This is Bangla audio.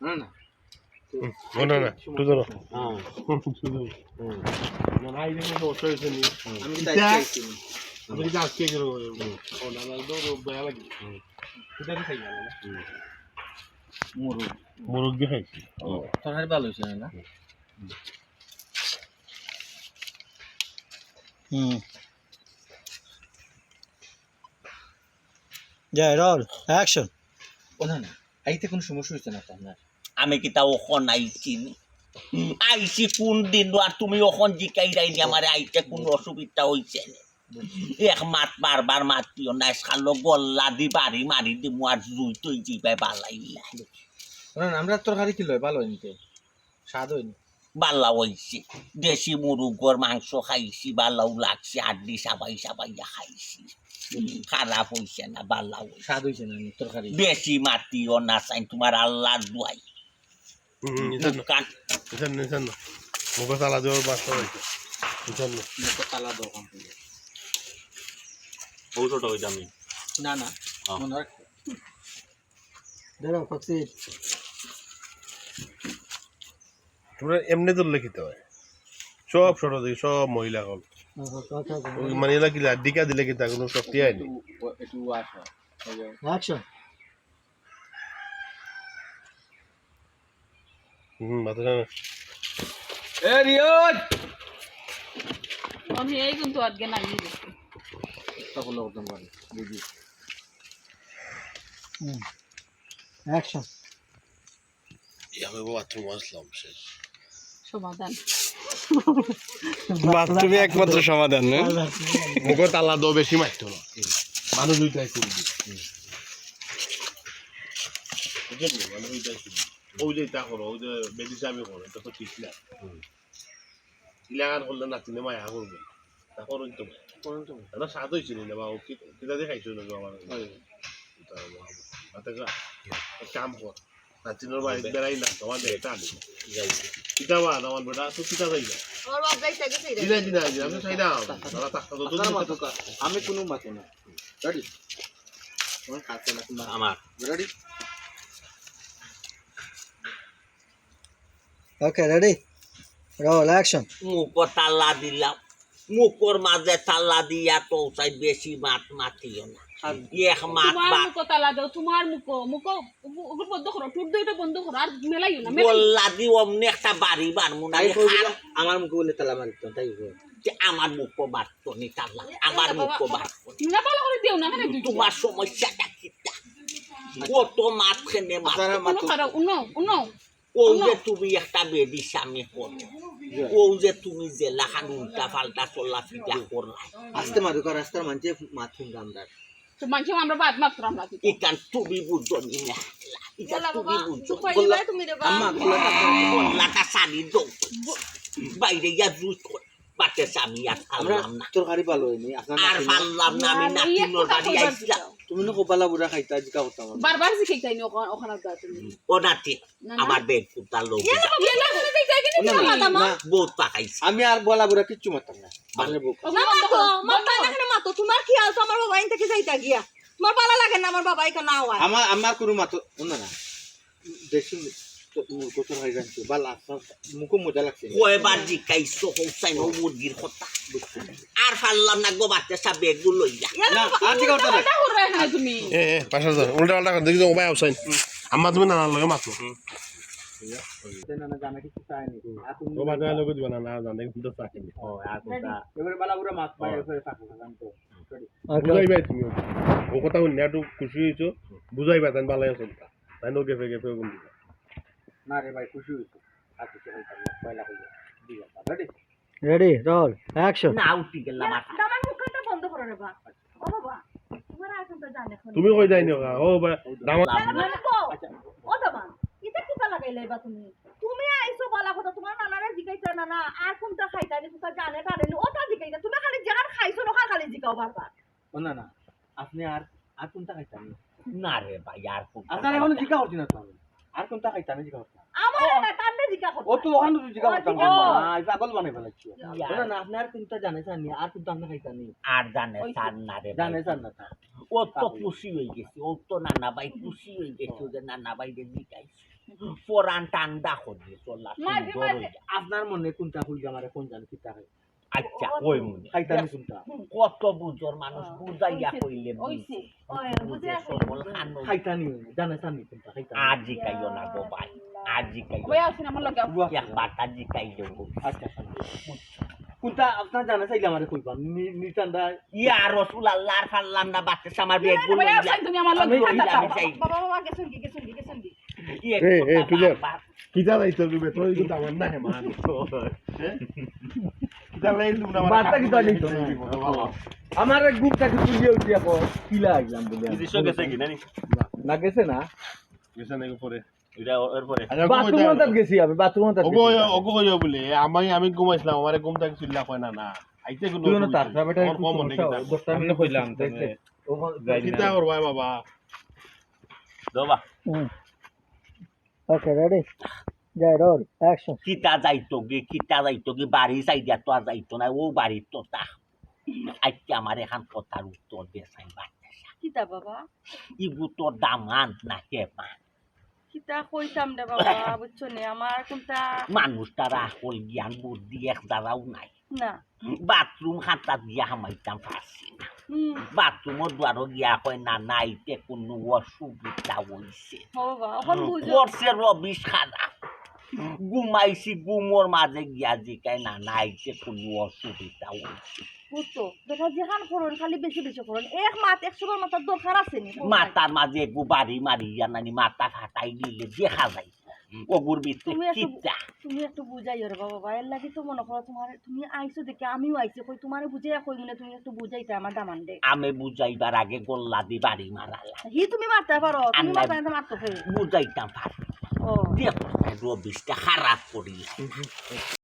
না না না না একটু ধরো না ভাই দেখো তো হইছে নি আমি তাই চাইছি আমি যা আজকে গেল ও না না তো বয়া লাগি এটা খাই না মুরগ দিয়ে খাইছি তরকারি ভালো হইছে না Yeah, roll. Action. ওনা না আইতে কোনো সমস্যা হইছে না আপনার আমি কি তা ওখন আইছি আইছি কোন দিন আর তুমি ওখন জিকাই রাইনি আমার আইতে কোন অসুবিধা হইছে না এক মাত বারবার মাতিও না সালো গল্লা দি বাড়ি মারি দি মুয়ার জুই তুই জিবাই বালাইলা ওনা আমরা তরকারি কি লয় ভালো হইছে স্বাদ হইনি বালা হইছে দেশি মুরগর মাংস খাইছি বালাও লাগছে আড্ডি সাবাই সাবাইয়া খাইছি খারাপ হইছে না বালা হইছে স্বাদ হইছে না তরকারি বেশি মাতিও না চাই তোমার আল্লাহর দুয়াই কান নিছেন না মুখ তালা দেওয়ার বাস্তা হয়েছে নিছেন না তালা দোকান ঔষধটা হইছে আমি না না মনে রাখ Dero, Foxy. তোমরা এমনি তো লিখিতে হয় সব ছোট থেকে সব মহিলা হল মানে এলা কি ডিকা দিলে কি তা কোনো শক্তি আইনি একটু আসা Action. মাথা জানা এ রিয়ন আমি এই কিন্তু আজকে নামিয়ে দিচ্ছি তখন ওরকম করে বুঝি Action. ইয়াবে বাথরুম আসলাম শেষ সমাধান বাথরুমে একমাত্র সমাধান না মুখ তালা দাও বেশি মারতো না মানুষ দুইটাই করে দিই বুঝলি মানুষ দুইটাই করে ওই যে তা করো ওই যে বেদিসামি করো এটা তো ঠিক না ইলাকার করলে নাতিনে মায়া করবে তা করুন তো এটা স্বাদ হয়েছিল না বা ও কিতা দিয়ে খাইছো না আমার কাম কর নাতিনের বাড়িতে বেড়াই না তোমার এটা আনি কিতা বা আমার বেটা তো কিতা যাই না আমার বাপ যাইতে গেছে দিনা দিনা দিনা আমি চাই না তারা টাকা তো আমি কোনো মাতে না রেডি তোমার কাছে না তোমার আমার ready Okay, ready? Roll. Action. মুখ তাল্লা দিলাম মুখর মাঝে তাল্লা দিয়া তো চাই বেশি মাত মাতিও না এক মাত তোমার বাদ মুখ তালা দাও তোমার মুখ ওগুলো বন্ধ করো টুট দুইটা বন্ধ করো আর মেলাইও না গোল্লা দি অমনি একটা বাড়ি বানমু না তাই কইলা আমার মুখে বলে তালা মারিত তাই কই যে আমার মুখ বাড়তো নি তাল্লা আমার মুখ বাড়তো না ভালো করে দিও না কেন তোমার সমস্যাটা কিটা ও তো মাত খেনে মাত কোনো খারাপ উনো ও যে তুমি একটা বেদি সামনে করো ও যে তুমি যে লাখান উল্টা পাল্টা চল্লা ফিটা করলা আস্তে মারু কর আস্তে মানছে মাথুন গামদার তো মানছি আমরা বাদ মাত্র আমরা ইকান তুমি বুঝো নি না ইকান তুমি বুঝো তুমি রে আম্মা লাটা সানি দো বাইরে ইয়া জুত কর বাতে সামি আর আমরা আল্লাহ না তরকারি ভালো হয়নি আপনার আর পারলাম না আমি নাতিনোর বাড়ি আইছিলাম তুমি না কোপালা বুড়া খাইতা জিকা করতাম বারবার শিখাইতাই নি ওখানে যা তুমি ও নাতি আমার বেড কুতার লোক না বহুত পাকাইছে আমি আর বলা বুড়া কিচ্ছু মারতাম না বারে বুক তোমার কি আছে আমার বাবা থেকে যাইতা গিয়া তোমার ভালো লাগে না আমার বাবা এখানে না হয় আমার কোনো মাতো না দেখুন কোথাও হয়ে যাচ্ছে বালা মুখ মজা লাগছে কয়বার জিকাইছো হোসাইন ও মুরগির কথা আর পারলাম না গো বাচ্চা সব বেগুলো লইয়া না আর জিকা করতে না তুমি এ পাশা যা উল্টা পাল্টা করে দেখি তো ভাই আউসাইন আম্মা তুমি নানার লগে মাতো না জানা কিছু চাইনি ও বাজার লগে দিবা না না জানে কিন্তু চাকরি ও এবারে বালা বুড়া মাছ পাই ফেরে থাকো জানতো বুঝাইবাই তুমি ও কথা শুনে একটু খুশি হইছো বুঝাইবা তাই ভালো আছো তাই নো গেফে গেফে গুন দিবা না রে ভাই খুশি হইছো আর কিছু হইতাম না পয়লা হইলো দিবা রেডি Ready? Roll. Action. না উঠি গেলাম আমার মুখটা বন্ধ করো রে বা ও বাবা তোমার এখন তো জানে এখন তুমি কই যাইনি ও দাম ও দাবা এটা কি লাগাইলে বা তুমি তুমি আইছো বলা কথা তোমার নানারে জিগাইছো না না আর কোনটা খাইতানি কোনটা জানে কারেনি ওটা জিগাইতা তুমি খালি জাগার খাইছো না খালি জিগাও বারবার ও না আপনি আর কোনটা খাইতাম না রে ভাই আর আপনার এখন জিকা করছি না তো আমি আর কোনটা খাইতাম জিকা করতাম আমার না কান্দে জিগা করো ও তো ওখানে তো জিকা করতাম না পাগল বানাই ফেলাচ্ছি না আপনি আর কোনটা জানে জানি আর কোনটা আপনি খাইতানি আর জানে সার না রে জানে জান না ও তো খুশি হয়ে গেছে ও তো নানা ভাই খুশি হয়ে গেছে যে নানা ভাই রে জিকাইছে পরান ঠান্ডা করে চলা মাঝে মাঝে আপনার মনে কোনটা খুলবে আমার কোন জানি কিতা আচ্ছা ওই মনে খাইতানি কোনটা কত বুঝর মানুষ বুঝাইয়া কইলে ওইছে বুঝে সকল খানো খাইতানি জানে সানি কোনটা খাইতানি আজি কাইও না গো ভাই আজি কাইও ভাই আসেন আমার লগে একবার আজি কাইও গো আচ্ছা কোনটা আপনার জানা চাইলে আমার কইবা নিটান্ডা ইয়া রসুল আল্লাহর ফাল্লাম না বাচ্চা আমার বেগ গুলো ভাই আসেন তুমি আমার লগে আমি চাই বাবা বাবা গেছেন কি কিতা লাইতো তুমি তোর কিন্তু আমার না হে মান কিতা লাইতো না বার্তা কিতা নিতো আমার গ্রুপটা কি তুলিয়ে উঠিয়া কো কিলা আইলাম বলে দিশো গেছে কি নানি না গেছে না গেছে নাকি পরে এটা এরপরে বাথরুমে গেছি আমি বাথরুমে ওগো ওগো কইও বলে আমি ঘুমাইছিলাম আমারে ঘুম থেকে চিল্লা কয় না না আইতে কোনো তুই না তার বেটা কম মনে কিতা দশটা মিনিট কইলাম কিতা করবা বাবা দবা ওকে রেডি যাই রোল অ্যাকশন কিতা যাইতো গে বাড়ি চাইদিয়া তো আর যাইতো না ও বাড়ির তো তা আজকে আমার এখন কথার উত্তর দেশাই বাচ্চা কিতা বাবা ইগু তোর দামান না কে মা কিতা কইতাম রে বাবা বুঝছো নি আমার কোনটা মানুষটার আকল জ্ঞান বুদ্ধি এক দ্বারাও নাই না বাথরুম হাতা দিয়া হামাইতাম পারছি না বাথরুমত দুয়ারও গিয়া কয় না নাইতে কোনো অসুবিধা হইছে বাবা এখন বুঝো করছে রবিশ খারাপ ঘুমাইছি ঘুমোর মাঝে গিয়া জিকায় না নাইতে কোনো অসুবিধা হইছে বুঝতো দেখা যেখান করুন খালি বেশি বেশি করুন এক মাত 100 বার মাথার দরকার আছে নি মাথার মাঝে গু বাড়ি মারিয়া নানি মাথা ফাটাই দিলে দেখা যায় ওগুর ভিতরে তুমি একটু কিতা তুমি একটু বুঝাইও রে বাবা এর লাগি তো মনে করো তোমার তুমি আইছো দেখে আমিও আইছি কই তোমারে বুঝাইয়া কই মনে তুমি একটু বুঝাইতে আমার দামান দে আমি বুঝাইবার আগে গোল্লা দি বাড়ি মারালা হি তুমি মারতে পারো তুমি আন্না- মারতে না মারতে বুঝাইতাম পারি ও দেখো রবিশটা খারাপ করিলা